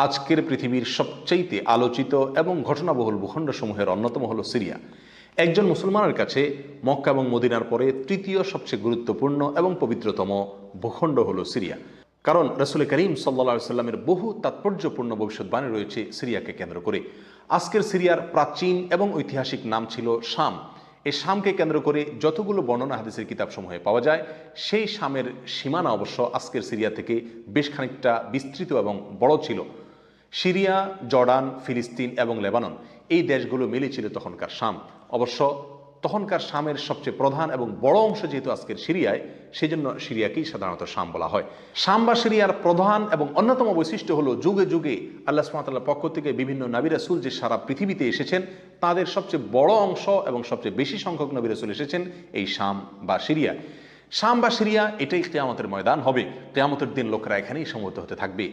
আজকের পৃথিবীর সবচাইতে আলোচিত এবং ঘটনাবহুল ভূখণ্ডসমূহের অন্যতম হলো সিরিয়া। একজন মুসলমানের কাছে মক্কা এবং মদিনার পরে তৃতীয় সবচেয়ে গুরুত্বপূর্ণ এবং পবিত্রতম ভূখণ্ড হলো সিরিয়া। কারণ রাসূল করিম সাল্লাল্লাহু সাল্লামের বহু তাৎপর্যপূর্ণ ভবিষ্যৎবাণী রয়েছে সিরিয়াকে কেন্দ্র করে। আজকের সিরিয়ার প্রাচীন এবং ঐতিহাসিক নাম ছিল শাম। এই শামকে কেন্দ্র করে যতগুলো বর্ণনা হাদিসের কিতাবসমূহে পাওয়া যায়, সেই শামের সীমানা অবশ্য আজকের সিরিয়া থেকে বেশ খানিকটা বিস্তৃত এবং বড় ছিল। সিরিয়া, জর্ডান, ফিলিস্তিন এবং লেবানন এই দেশগুলো মিলে ছিল তখনকার শাম। অবশ্য তখনকার শামের সবচেয়ে প্রধান এবং বড় অংশ যেহেতু আজকের সিরিয়ায়, সেই জন্য সিরিয়াকেই সাধারণত শাম বলা হয়। শাম বা সিরিয়ার প্রধান এবং অন্যতম বৈশিষ্ট্য হলো যুগে যুগে আল্লাহ সুবহানাহু ওয়া তাআলার পক্ষ থেকে বিভিন্ন নবী রাসূল যে সারা পৃথিবীতে এসেছেন, তাদের সবচেয়ে বড় অংশ এবং সবচেয়ে বেশি সংখ্যক নবী রাসূল এসেছেন এই শাম বা সিরিয়া। শাম বা সিরিয়া এটাই কিয়ামতের ময়দান হবে। কিয়ামতের দিন লোকেরা এখানেই সমবেত হতে থাকবে।